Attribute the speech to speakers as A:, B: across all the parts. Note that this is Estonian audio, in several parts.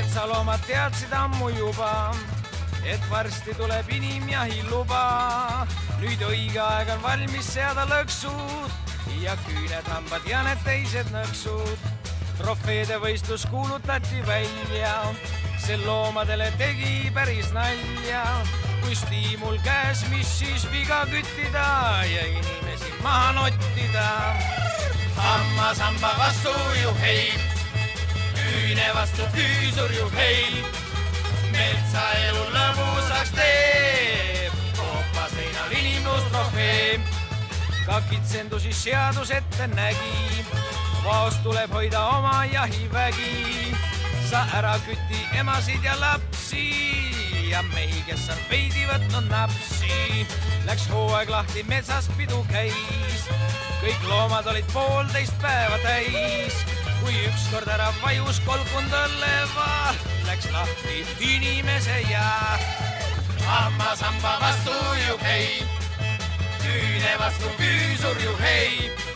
A: Metsaloomad teadsid ammu juba, et varsti tuleb inimjahi luba. Nüüd õige aeg on valmis seada lõksud ja küüned, hambad ja need teised nõksud. Trofeede võistlus kuulutati välja, see loomadele tegi päris nalja. Kui stiimul käes, mis siis viga küttida ja inimesi maha nottida. Hammas hamba vastu ju heib, küüne vastu küüsur ju heib. Metsaelu lõbusaks teeb, koopa seinal inimlus trofee. Ka kitsendusi seadus ette nägi, vaost tuleb hoida oma jahivägi. Sa ära küti emasid ja lapsi ja mehi, kes on veidi võtnud napsi. Läks hooaeg lahti, metsas pidu käis, kõik loomad olid 1,5 päeva täis. Kui ükskord ära vajus kolkund õlleva, läks lahti inimese ja hammas hamba vastu ju heib, küüne vastu küüsur ju heib.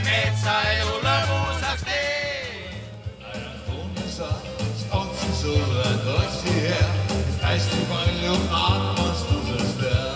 A: Metsaelu lõbusaks teeb.
B: Ära tunne sa, otsi sulle tossi hea, hästi palju armastusest teha.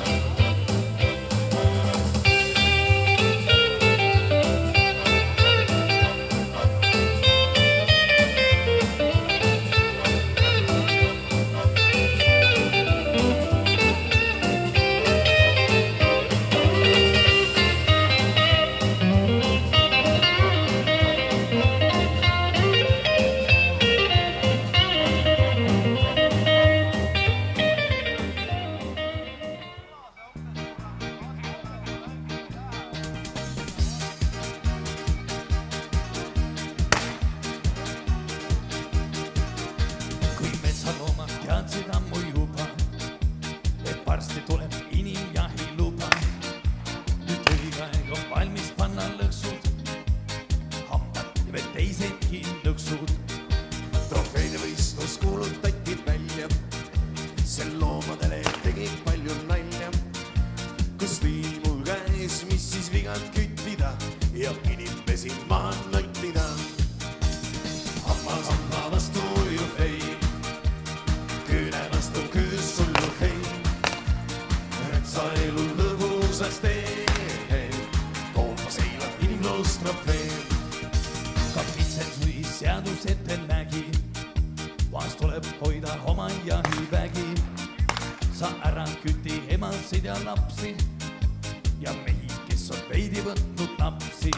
A: Teadsid ammu juba, et varsti tuleb inimjahi luba. Nüüd õige aeg on valmis panna lõksud, hambad ja veel teisedki nõksud.
C: Trofeede võistlus kuulutati välja, see loomadele tegi palju nalja. Kus stiimul käes, mis siis vigad küttida ja inimesi maha nottida. Hammas hamba vastu ju heib, küüne vastu küüsul ju heib. Metsaelu lõbusaks teeb, koopa seila inimlus trofee.
A: Ka kitsendusi seadus ette nägi, vaast tuleb hoida oma jahivägi. Sa ära küti emasid ja lapsi ja mehi, kes on veidi võtnud napsi.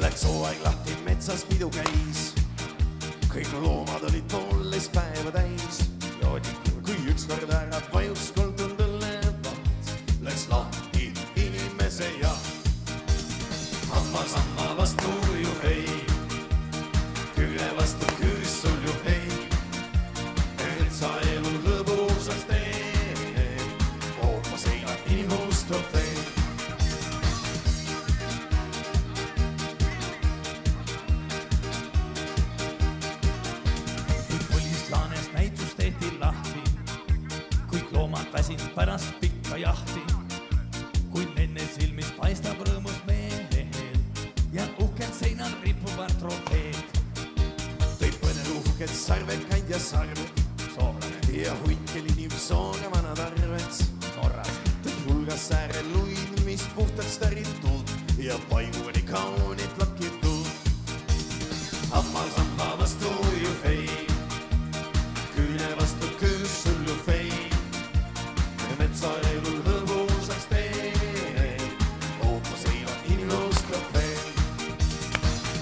C: Läks hooaeg lahti, metsas pidu käis, kõik loomad olid 1,5 päeva täis. Kui ükskord ära vajus kolkund õllevat, läks lahti inimese ja hammas hamba vastu ju heib, küüne vastu küüsul ju heib. Metsaelu lõbusaks teeb, koopa seina inimlus trofee.
A: Näitus tehti lahti, kõik loomad väsid pärast pikka jahti. Kuid nende silmis paistab rõõmus mehel ja uhked seinal ripuvad trofeed.
C: Tõi põnel uhked sarvekaid ja sarved ja huikel inimsooga vanad arved. Tõi hulgas säärel luid, mis puhtaks täritud ja paigu oli kaunid lakitud. Hammas hamba vastu ju heib, küüne vastu küüsul ju heib. Metsaelu lõbusaks teeb, koopa seina inimlus trofee.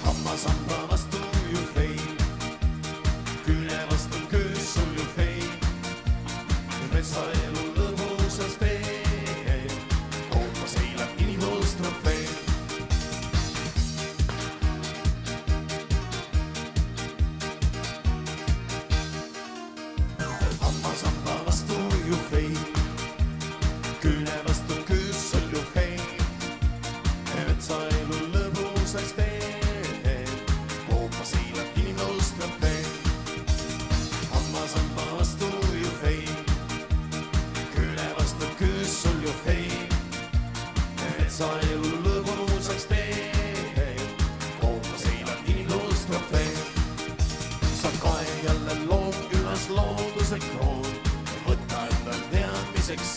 C: Hammas hamba vastu ju heib, küüne vastu küüsul ju heib. Metsaelu lõbusaks teeb, koopa seina inimlus trofee.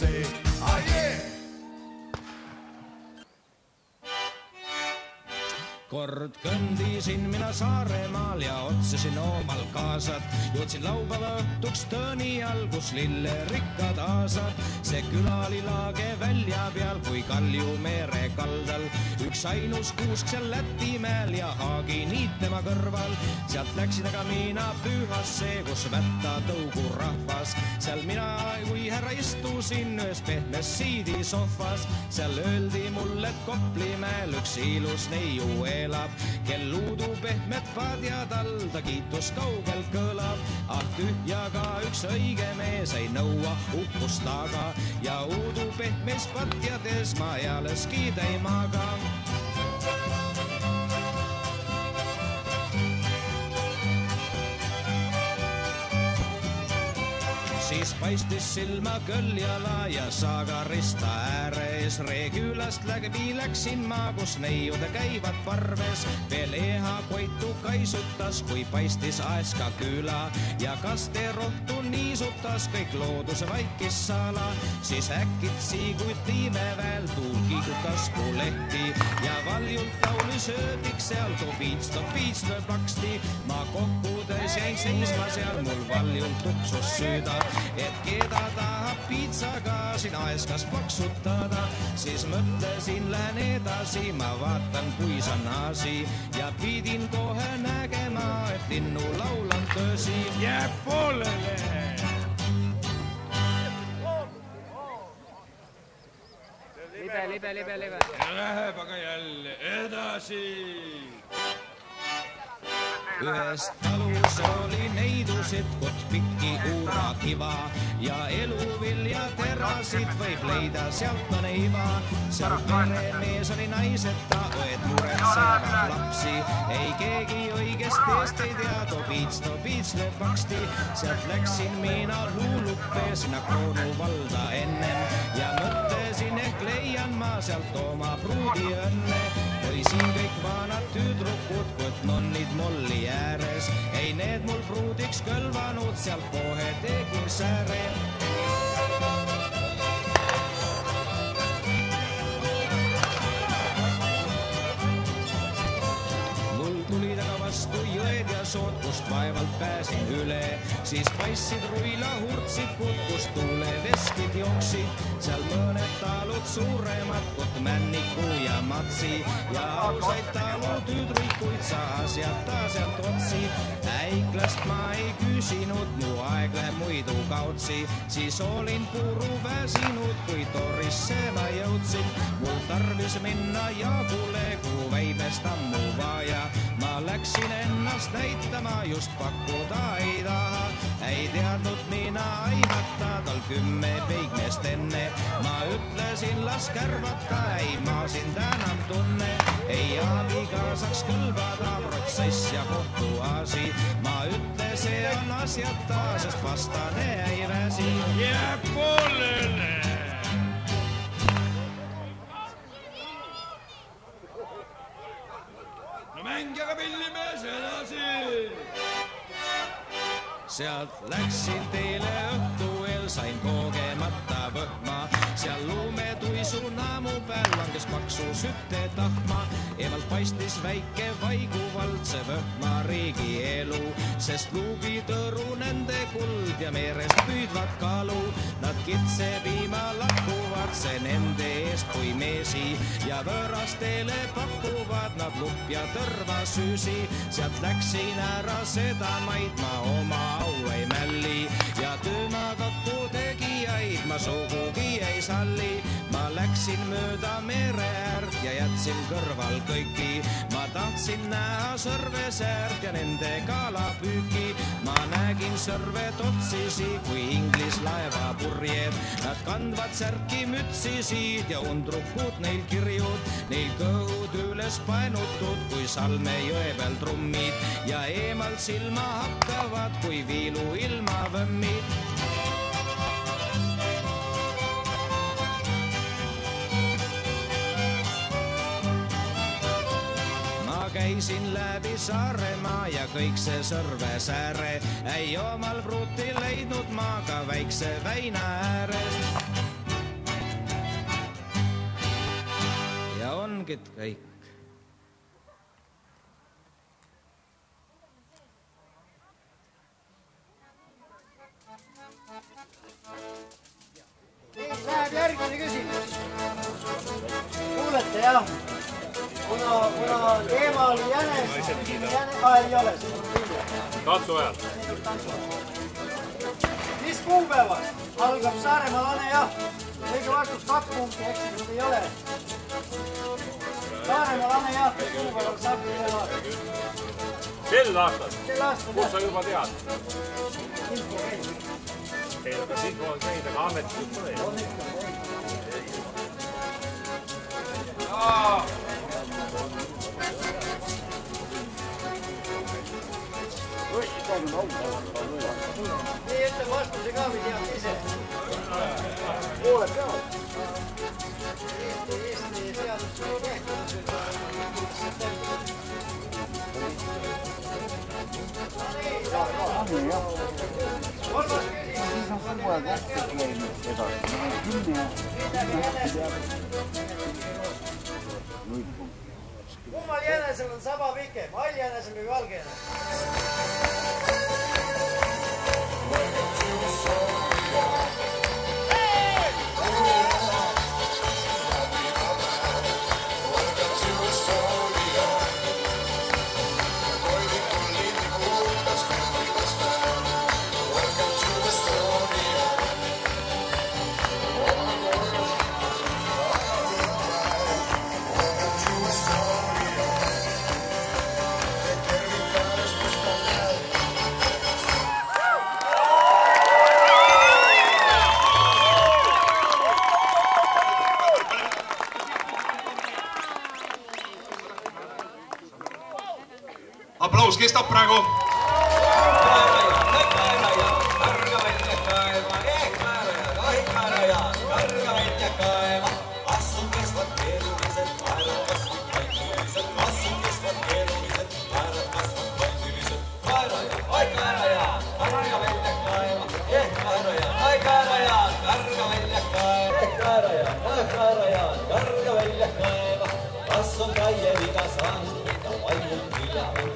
C: see.
A: Kord kõndisin mina Saaremaal ja otsasin omal kaasad. Jõudsin laupäeva õhtuks Tõni all, kus lillerikkad aasad. See küla oli laage välja peal kui Kalju mere kaldal. Üks ainus kuusk seal Lätimäel ja Haagi niit tema kõrval. Sealt läksin aga mina Pühasse, kus vätta tõugu rahvas. Seal mina kui härra istusin ühes pehmes siidisohvas. Seal öeldi mulle, et Koplimäel üks ilus neiu elab, kel luudu pehmed padjad all, ta kiitus kaugelt kõlab. Ah tühja ka üks õige mees ei nõua uppust taga ja uudu pehmes padjades ma ealeski ei maga. Siis paistis silma Kõljala ja Saagarista ääres. Reekülast läbi läksin ma, kus neiude käivad parves. Veel Eha Koitu kaisutas, kui paistis Aeska küla ja kasterohtu niisutas kõik looduse vaikis sala. Siis äkitsi, kui tiimeväel tuul kiigutas pulehti ja valjult laulis ööbik seal, topiits lööb laksti. Ma kokkudes jäin seisma seal, mul valjult tuksus süüda, et keda tahab piitsaga siin Aeskas plaksutada. Siis mõtlesin, lähen edasi, ma vaatan, kui sa naasi ja pidin kohe nägema, et linnu laulan tõsi. Jääb poolele! Libe. Läheb aga jälle edasi. Ühes talus oli neidusid, kut pikki uurakiva ja eluvilja terasid võib leida sealt mõne iva. Seal peremees oli naiseta, õed muretsevad lapsi. Ei keegi õigest eest ei tea, topiits lööb paksti. Sealt läksin mina luuluppe sinna Kroonu valda ennem ja mõtlesin, ehk leian ma sealt oma pruudi õnne. Siin kõik vanad tüdrukud, kut nonnid molli ääres. Ei need mul pruudiks kõlvanud, sealt kohe tegin sääre. Mul tulid aga vastu jõed ja sood, kust vaevalt pääsin üle. Siis paissid ruila hurtsikud, kust tuuleveskid jooksid. Seal mõned talud suuremad, kut Männiku ja Matsi ja ausaid talu tüdruikuid sa asjata sealt otsi. Äiklast ma ei küsinud, mu aeg läheb muidu kaotsi. Siis olin puru väsinud, kui Torisse ma jõudsin. Mul tarvis minna Jaagule, kuhu väibest ammu vaja. Ma läksin ennast näitama, just pakkuda ei taha. Ei teadnud mina aimata, tal 10 peigmeest enne. Ma ütlesin, las kärvata, ei ma sind enam tunne. Ei abikaasaks kõlbada, protsess ja kohtuasi. Ma ütle, see on asjata, sest vastane ei väsi. Jääb poolele! No mängi aga pillimees edasi! Sealt läksin teile õhtuel, sain kogemata võhma. Seal lumetuisu naamu peal langes paksu sütte tahma. Eemalt paistis väike vaiguvald, see võhma riigi elu. Sest luugitõru nende kuld ja meerest püüdvad kalu. Nad kitsepiima lakkuvad, see nende eest kui meesi. Ja võõrastele pakuvad nad lupp ja tõrva süüsi. Sealt läksin ära seda maid ma oma au ei mälli ja tööma kakku tegijaid ma sugugi ei salli. Ma läksin mööda mere äärt ja jätsin kõrval kõiki. Ma tahtsin näha sõrvesäärt ja nende kalapüüki. Ma nägin sõrved otsisi kui Inglis laeva purjed. Nad kandvad särki mütsisid ja undrukud neil kirjud. Neil kõhud üles paenutud kui Salme jõe peal trummid ja eemalt silma hakkavad kui viilu ilma võmmid. Käisin läbi Saaremaa ja kõik see Sõrvesääre. Ei omal pruuti leidnud ma ka väikse väina ääres. ongi kõik.
D: Läheb järgmine küsimus. Kuulete jah? Kuna teema oli jänes, ei ole, siin on hilja.
E: Katsu ajal.
D: Mis kuupäevast algab Saaremaa lanejaht? Õige vastus 2 punkti, eksimust ei ole. Saaremaa lanejaht, mis kuupäeval saab sel aastal?
E: Sel aastal?
D: Sel aastal,
E: kus sa juba tead?
D: Info käib.
E: Teil kas info on käid, aga ametlikult pole.
D: On ikka käib. Nii ütleb vastuse ka, või tead ise? Pooled ka. Eesti seadus ei kehtinud. Kolmas kummal jänesel on saba pikem, hall jänesel või valge jänesel?
F: Aplaus kestab praegu.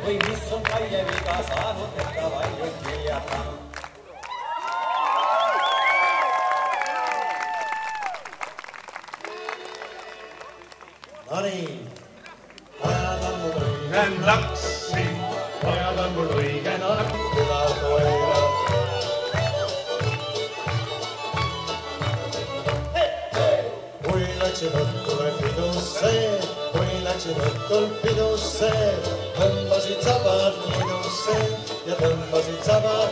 G: Või mis on Kaie viga saanud, et ta valjult hiljata? Nonii, ajad on mul õige naksi, ajad on mul õige naksi, külakoera. Kui läksin õhtule pidusse, tõmbasid sabad minusse ja tõmbasid sabad